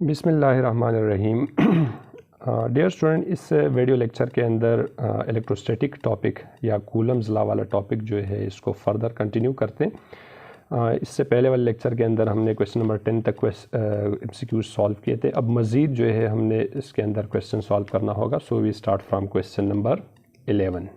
बिस्मिल्लाहिर्रहमानिर्रहीम। Dear student, इस video lecture के अंदर इलेक्ट्रोस्टैटिक टॉपिक या कूलम्स लॉ वाला टॉपिक जो है इसको फर्दर कंटिन्यू करते हैं। इससे पहले वाले लेक्चर के अंदर हमने क्वेश्चन नंबर 10 तक एमसीक्यूज सॉल्व किए थे। अब मज़ीद जो है हमने इसके अंदर क्वेश्चन सॉल्व करना होगा। So we start from question number 11।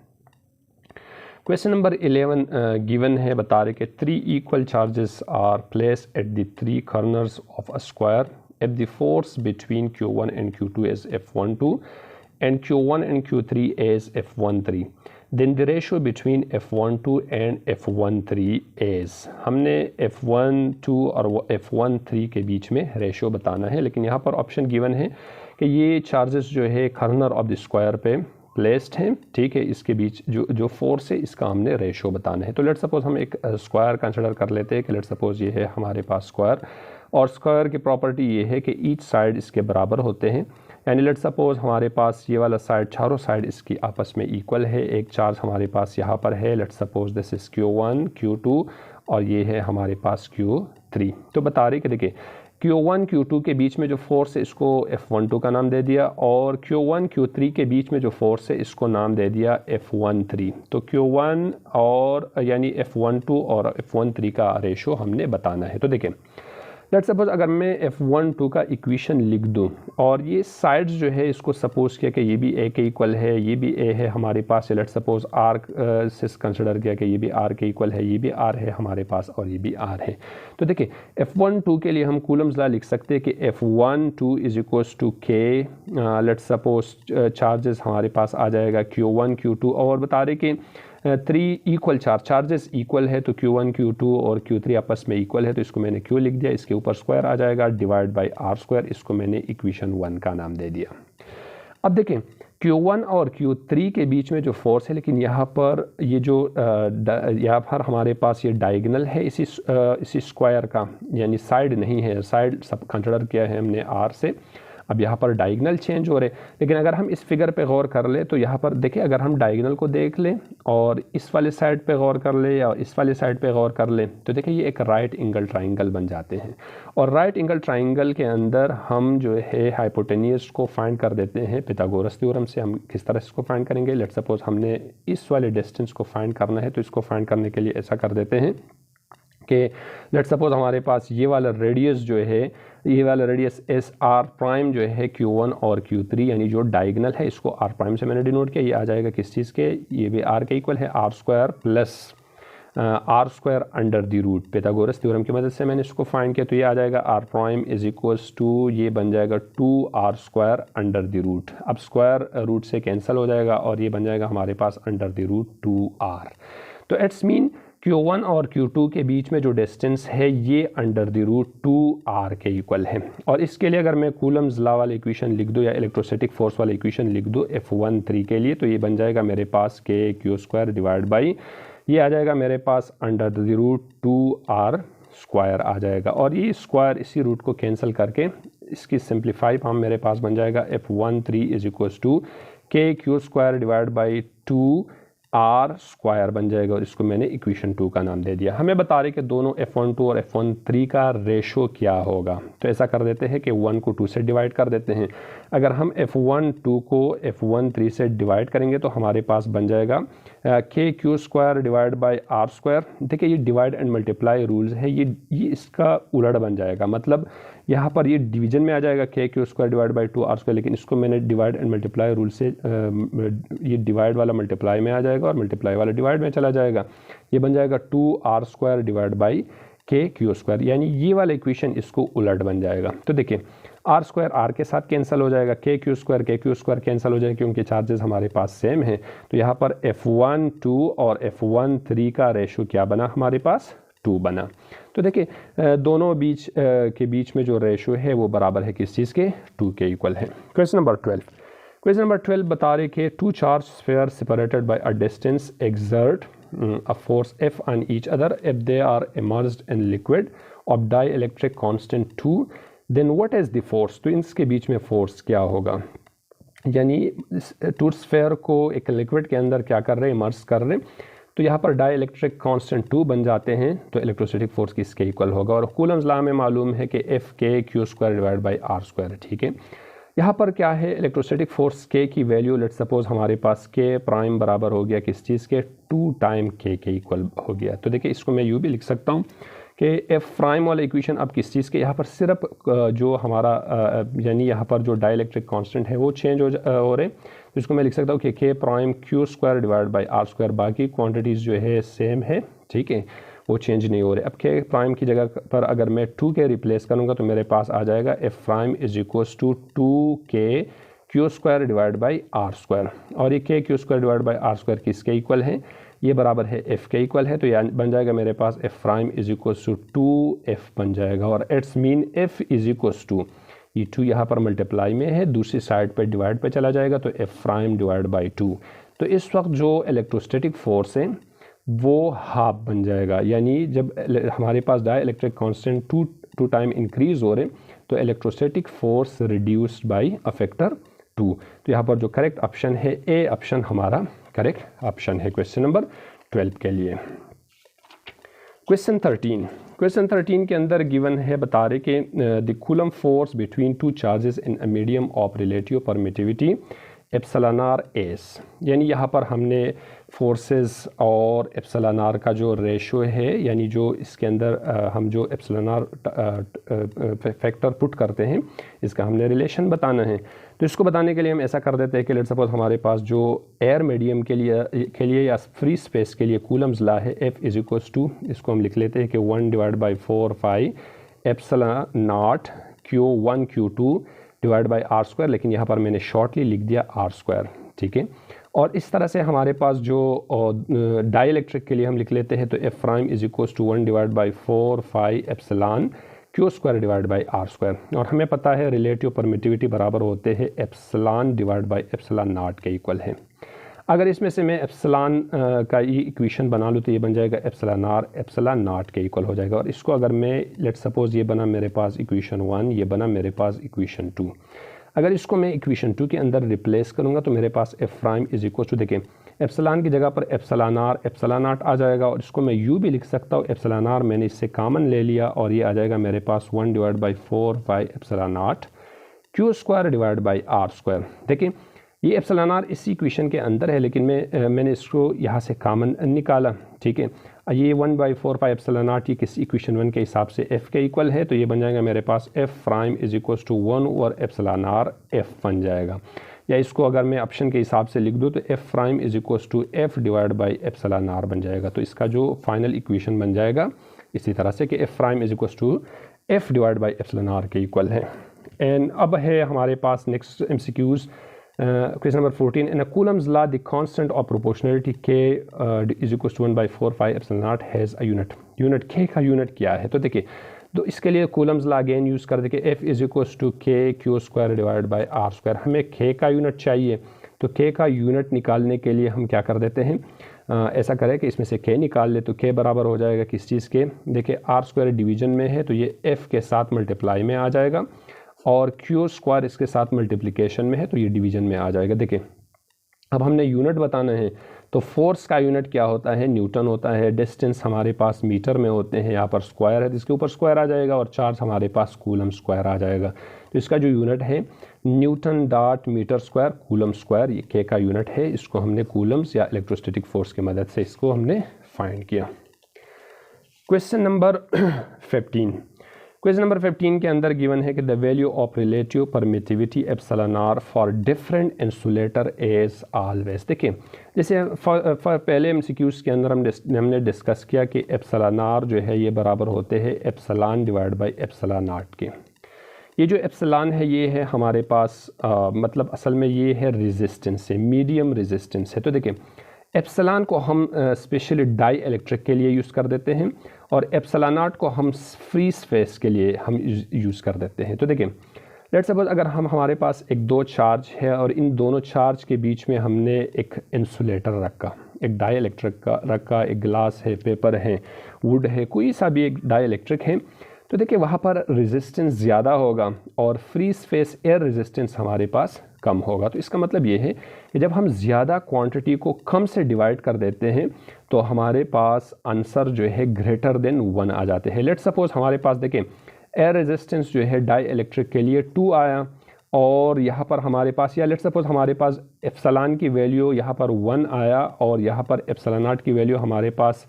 Question number 11 given है, बता रहे कि 3 equal charges are place at the 3 corners of a square if the force between Q1 and Q2 is F12 and Q1 and Q3 is F13, then the ratio between F12 and F13 is। हमने F12 और F13 के बीच में ratio बताना है, लेकिन यहाँ पर option given है कि ये चार्जेस जो है कॉर्नर ऑफ द स्क्वायर पे प्लेस्ड हैं, ठीक है। इसके बीच जो फोर्स है इसका हमने रेशो बताना है। तो लेट सपोज हम एक स्क्वायर कंसिडर कर लेते हैं कि लेट सपोज ये है हमारे पास स्क्वायर, और स्क्वायर की प्रॉपर्टी ये है कि ईच साइड इसके बराबर होते हैं। यानी लेट सपोज हमारे पास ये वाला साइड, चारों साइड इसकी आपस में इक्वल है। एक चार्ज हमारे पास यहाँ पर है, let suppose this is Q1 Q2 और ये है हमारे पास Q3। तो बता रहे कि देखिए Q1 Q2 के बीच में जो फोर्स है इसको F12 का नाम दे दिया, और Q1 Q3 के बीच में जो फोर्स है इसको नाम दे दिया F13। तो Q1 और यानी F12 और F13 का रेशो हमने बताना है। तो देखें लेट सपोज अगर मैं F12 का इक्वेशन लिख दूं और ये साइड्स जो है इसको सपोज किया कि ये भी A के इक्वल है, ये भी A है हमारे पास, लेट सपोज R से कंसिडर किया कि ये भी R के इक्वल है, ये भी R है हमारे पास और ये भी R है। तो देखिए F12 के लिए हम कूलम्स लॉ लिख सकते हैं कि F12 is equals to K। Let suppose charges हमारे पास आ जाएगा Q1 Q2, और बता रहे कि 3 इक्वल चार्जेस इक्वल है, तो Q1 Q2 और Q3 आपस में इक्वल है, तो इसको मैंने Q लिख दिया। इसके ऊपर स्क्वायर आ जाएगा डिवाइड बाय R स्क्वायर, इसको मैंने इक्वेशन 1 का नाम दे दिया। अब देखें Q1 और Q3 के बीच में जो फोर्स है, लेकिन यहाँ पर ये जो यहाँ पर हमारे पास ये डायगोनल है इसी स्क्वायर का, यानी साइड नहीं है, साइड सब कंसिडर किया है हमने R से। अब यहाँ पर डायगोनल चेंज हो रहे, लेकिन अगर हम इस फिगर पे गौर कर ले तो यहाँ पर देखिए अगर हम डायगोनल को देख लें और इस वाले साइड पे गौर कर ले या इस वाले साइड पे गौर कर ले तो देखिए ये एक राइट एंगल ट्राइंगल बन जाते हैं। और राइट एंगल ट्राइंगल के अंदर हम जो है हाइपोटेन्यूज को फाइंड कर देते हैं पिथागोरस थ्योरम से। हम किस तरह इसको फाइंड करेंगे, लेट सपोज हमने इस वाले डिस्टेंस को फाइंड करना है, तो इसको फाइंड करने के लिए ऐसा कर देते हैं कि लेट सपोज हमारे पास ये वाला रेडियस जो है, ये वाला रेडियस एस आर प्राइम जो है Q1 और Q3, यानी जो डायगोनल है इसको आर प्राइम से मैंने डिनोट किया। ये आ जाएगा किस चीज़ के, ये भी आर के इक्वल है, R square plus R square under the root. Pythagoras theorem की मदद से मैंने इसको फाइंड किया, तो ये आ जाएगा R prime is equals to, ये बन जाएगा 2R square under the root. अब स्क्वायर रूट से कैंसिल हो जाएगा और ये बन जाएगा हमारे पास अंडर द रूट 2R। तो इट्स मीन Q1 और Q2 के बीच में जो डिस्टेंस है ये अंडर द रूट 2R के इक्वल है। और इसके लिए अगर मैं कूलम्स लॉ वाला इक्वेशन लिख दूँ या इलेक्ट्रोस्टैटिक फोर्स वाला इक्वेशन लिख दूँ F13 के लिए, तो ये बन जाएगा मेरे पास KQ स्क्वायर डिवाइड बाई, ये आ जाएगा मेरे पास under the root 2R square आ जाएगा। और ये स्क्वायर इसी रूट को कैंसिल करके इसकी सिंप्लीफाई फॉर्म मेरे पास बन जाएगा F13 is equals to KQ square divide by 2R square बन जाएगा, और इसको मैंने इक्वेशन 2 का नाम दे दिया। हमें बता रहे कि दोनों F12 और F13 का रेशो क्या होगा, तो ऐसा कर देते हैं कि 1 को 2 से डिवाइड कर देते हैं। अगर हम F12 को F13 से डिवाइड करेंगे तो हमारे पास बन जाएगा KQ square divide by R square. देखिए ये डिवाइड एंड मल्टीप्लाई रूल्स है, ये इसका उलट बन जाएगा, मतलब यहाँ पर ये डिवीजन में आ जाएगा KQ square divide by 2R square, लेकिन इसको मैंने डिवाइड एंड मल्टीप्लाई रूल से ये डिवाइड वाला मल्टीप्लाई में आ जाएगा और मल्टीप्लाई वाला डिवाइड में चला जाएगा। ये बन जाएगा 2R square divide by KQ square, यानी ये वाला इक्वेशन इसको उलट बन जाएगा। तो देखिए R स्क्वायर R के साथ कैंसिल हो जाएगा, KQ स्क्वायर कैंसिल हो जाएगा क्योंकि चार्जेस हमारे पास सेम है। तो यहाँ पर F12 और F13 का रेशो क्या बना, हमारे पास 2 बना। तो देखिए दोनों के बीच में जो रेशो है वो बराबर है किस चीज़ के, 2 के इक्वल है। क्वेश्चन नंबर 12 बता रहे कि 2 charge sphere separated by a distance exert a force F on each other if they are immersed in liquid of dielectric constant 2, then what is the force। तो इसके बीच में फोर्स क्या होगा, यानी 2 स्फीयर को एक लिक्विड के अंदर क्या कर रहे हैं, इमर्स कर रहे हैं। तो यहाँ पर डाई इलेक्ट्रिक कॉन्स्टेंट 2 बन जाते हैं, तो इलेक्ट्रोस्टैटिक फोर्स किसके इक्वल होगा। और कूलम्स लॉ में मालूम है कि F(k)Q² डिवाइड बाई R², ठीक है। यहाँ पर क्या है, इलेक्ट्रोस्टैटिक फोर्स K की वैल्यू लेट सपोज हमारे पास K प्राइम बराबर हो गया किस चीज़ के, 2 टाइम K के इक्वल हो गया। तो देखिए इसको मैं यूँ भी लिख सकता हूँ कि F प्राइम वाला इक्वेशन अब किस चीज़ के, यहाँ पर सिर्फ जो हमारा यानी यहाँ पर जो डाई इलेक्ट्रिक कॉन्स्टेंट है वो चेंज हो रहे, तो इसको मैं लिख सकता हूँ कि K prime Q² divide by R², बाकी क्वांटिटीज़ जो है सेम है, ठीक है, वो चेंज नहीं हो रहे। अब K प्राइम की जगह पर अगर मैं 2K रिप्लेस करूँगा तो मेरे पास आ जाएगा F prime is equals to 2K Q² divide by R², और ये K Q² divide by R² किसके इक्वल है, ये बराबर है F के इक्वल है, तो यह बन जाएगा मेरे पास F prime is equals to 2F बन जाएगा। और it's mean F is equals to, ये 2 यहाँ पर मल्टीप्लाई में है, दूसरी साइड पर डिवाइड पे चला जाएगा, तो F प्राइम डिवाइड बाई 2। तो इस वक्त जो इलेक्ट्रोस्टैटिक फोर्स है वो हाफ बन जाएगा, यानी जब हमारे पास dielectric constant 2 time increase हो रहे तो electrostatic force reduced by a factor 2। तो यहाँ पर जो करेक्ट ऑप्शन है ए ऑप्शन हमारा करेक्ट ऑप्शन है क्वेश्चन नंबर 12 के लिए। क्वेश्चन 13 के अंदर गिवन है, बता रहे कि the coulomb force between 2 charges in a medium of relative permittivity epsilon R S, यानी यहाँ पर हमने फोर्सेस और एप्सिलॉन आर का जो रेशो है, यानी जो इसके अंदर हम जो एप्सिलॉन आर फैक्टर पुट करते हैं इसका हमने रिलेशन बताना है। तो इसको बताने के लिए हम ऐसा कर देते हैं कि लेट्स सपोज हमारे पास जो एयर मीडियम के लिए या फ्री स्पेस के लिए कूलम्स लॉ है F इज इक्वल्स टू, इसको हम लिख लेते हैं कि 1 divide by 4 epsilon not Q1 Q2 divide by R², लेकिन यहाँ पर मैंने शॉर्टली लिख दिया R², ठीक है। और इस तरह से हमारे पास जो डाई इलेक्ट्रिक के लिए हम लिख लेते हैं, तो F prime is equals to 1 divide by 4 epsilon Q² divide by R², और हमें पता है रिलेटिव परमिटिविटी बराबर होते हैं epsilon divide by epsilon not के इक्वल है। अगर इसमें से मैं एप्सिलॉन का ये इक्वेशन बना लूँ तो ये बन जाएगा एप्सिलॉन आर एप्सिलॉन नॉट के इक्वल हो जाएगा। और इसको अगर मैं लेट सपोज ये बना मेरे पास इक्वेशन 1, ये बना मेरे पास इक्वेशन 2, अगर इसको मैं इक्वेशन 2 के अंदर रिप्लेस करूँगा तो मेरे पास F prime is equal to, देखें एप्सिलॉन की जगह पर एप्सिलॉन आर एप्सिलॉन नॉट आ जाएगा, और इसको मैं यू भी लिख सकता हूँ, एप्सिलॉन आर मैंने इससे कॉमन ले लिया और ये आ जाएगा मेरे पास 1 divide by 4 epsilon not Q² divide by R²। देखिए ये एप्सिलॉन आर इस इक्वेशन के अंदर है, लेकिन मैंने इसको यहाँ से कॉमन निकाला, ठीक है। ये 1/4 एप्सिलॉन नॉट ये किस इक्वेशन 1 के हिसाब से F के इक्वल है, तो ये बन जाएगा मेरे पास F prime is equals to 1 over epsilon R F बन जाएगा। या इसको अगर मैं ऑप्शन के हिसाब से लिख दूँ तो F prime is equals to F divide by epsilon R बन जाएगा। तो इसका जो फाइनल इक्वेशन बन जाएगा इसी तरह से कि F prime is equals to F divide by epsilon R के इक्वल है। एंड अब है हमारे पास next MCQs। Question number 14, in a Coulomb's law the constant of proportionality K is equals to 1/4 epsilon naught has a unit K का unit क्या है। तो देखिए तो इसके लिए Coulomb's law अगेन यूज़ कर देखिए F is equals to K Q² divide by R²। हमें K का यूनिट चाहिए, तो K का यूनिट निकालने के लिए हम क्या कर देते हैं, ऐसा करें कि इसमें से K निकाल ले, तो K बराबर हो जाएगा किस चीज़ के, देखिए R² डिवीज़न में है तो ये F के साथ मल्टीप्लाई में आ जाएगा, और Q² इसके साथ मल्टीप्लिकेशन में है तो ये डिवीज़न में आ जाएगा। देखिए अब हमने यूनिट बताना है, तो फोर्स का यूनिट क्या होता है, न्यूटन होता है। डिस्टेंस हमारे पास मीटर में होते हैं, यहाँ पर स्क्वायर है तो इसके ऊपर स्क्वायर आ जाएगा, और चार्ज हमारे पास कूलम स्क्वायर आ जाएगा। तो इसका जो यूनिट है newton dot metre square coulomb square, ये K का यूनिट है। इसको हमने कूलम्स या इलेक्ट्रोस्टैटिक फोर्स की मदद से इसको हमने फाइंड किया। क्वेश्चन नंबर 15 के अंदर गिवन है कि the value of relative permittivity epsilon R for different insulator as always. देखिए जैसे पहले MCQs के अंदर हमने डिस्कस किया कि एप्सिलॉन आर जो है ये बराबर होते हैं epsilon divide by epsilon not के। ये जो एप्सिलॉन है ये है हमारे पास मतलब असल में ये है रेजिस्टेंस है, मीडियम रेजिस्टेंस है। तो देखिए एप्सिलॉन को हम स्पेशली डाई इलेक्ट्रिक के लिए यूज़ कर देते हैं, और एप्सिलॉन नॉट को हम फ्री स्पेस के लिए हम यूज़ कर देते हैं। तो देखिए लेट्स सपोज अगर हमारे पास एक दो चार्ज है और इन दोनों चार्ज के बीच में हमने एक इंसुलेटर रखा, एक डाई इलेक्ट्रिक का रखा, एक ग्लास है, पेपर है, वुड है, कोई सा भी एक डाई इलेक्ट्रिक है, तो देखिए वहाँ पर रेजिस्टेंस ज़्यादा होगा और फ्री स्पेस एयर रेजिस्टेंस हमारे पास कम होगा। तो इसका मतलब ये है कि जब हम ज़्यादा क्वांटिटी को कम से डिवाइड कर देते हैं तो हमारे पास आंसर जो है ग्रेटर देन 1 आ जाते हैं। लेट्स सपोज हमारे पास देखें एयर रेजिस्टेंस जो है डाई इलेक्ट्रिक के लिए 2 आया और यहाँ पर हमारे पास, या लेट्स सपोज हमारे पास एप्सिलॉन की वैल्यू यहाँ पर 1 आया और यहाँ पर एप्सिलॉन नॉट की वैल्यू हमारे पास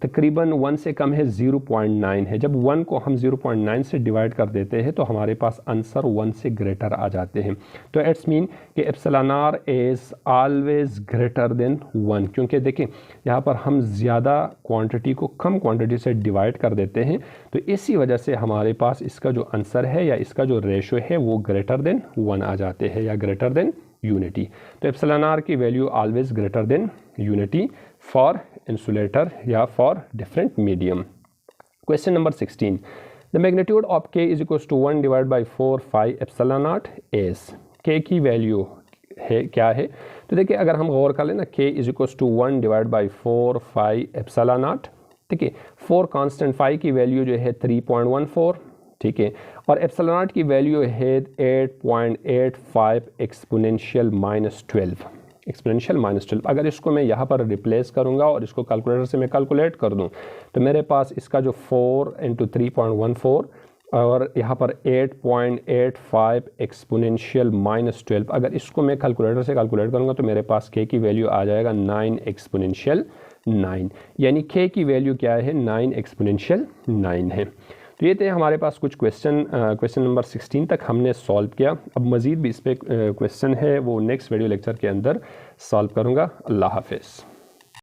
तकरीबन 1 से कम है, 0.9 है। जब 1 को हम 0.9 से डिवाइड कर देते हैं तो हमारे पास आंसर 1 से ग्रेटर आ जाते हैं। तो इट्स मीन कि epsilon R is always greater than 1, क्योंकि देखें यहाँ पर हम ज़्यादा क्वांटिटी को कम क्वांटिटी से डिवाइड कर देते हैं, तो इसी वजह से हमारे पास इसका जो आंसर है या इसका जो रेशो है वो ग्रेटर देन 1 आ जाते हैं या ग्रेटर देन यूनिटी। तो एप्सिलॉन आर की value always greater than unity for insulator या for different medium. Question number 16, the magnitude of k is equal to 1 divide by 4 phi epsilon naught is. k की value है क्या है? तो देखिए अगर हम गौर कर लें ना, k is equal to 1 divide by 4 phi epsilon naught. ठीक है, 4 कांस्टेंट, फाई की वैल्यू जो है 3.14, ठीक है, और एप्सिलॉन नॉट की वैल्यू है 8.85 एक्सपोनेंशियल माइनस 12। अगर इसको मैं यहाँ पर रिप्लेस करूँगा और इसको कैलकुलेटर से मैं कैलकुलेट कर दूँ तो मेरे पास इसका जो 4 इंटू 3.14 और यहाँ पर 8.85 एक्सपोनेंशियल माइनस 12, अगर इसको मैं कैलकुलेटर से कैलकुलेट करूँगा तो मेरे पास k की वैल्यू आ जाएगा 9 एक्सपोनेंशियल 9, यानी k की वैल्यू क्या है? 9 एक्सपोनेंशियल 9 है। तो ये थे हमारे पास कुछ क्वेश्चन नंबर 16 तक हमने सॉल्व किया। अब मज़ीद भी इस पर क्वेश्चन है वो नेक्स्ट वीडियो लेक्चर के अंदर सॉल्व करूँगा। अल्लाह हाफ़िज़।